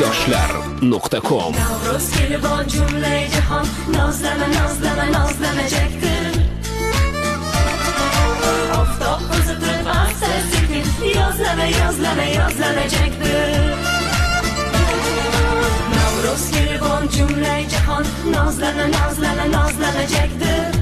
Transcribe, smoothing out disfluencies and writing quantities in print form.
yoshlar.com. Navruz kelibon cümle cihan, nazlana nazlana nazlanacakdır. Oftob uzatib asta sekin, yozlana yozlana yozlanacaktır. Navruz kelibon cümle cihan, nazlana nazlana nazlanacaktır.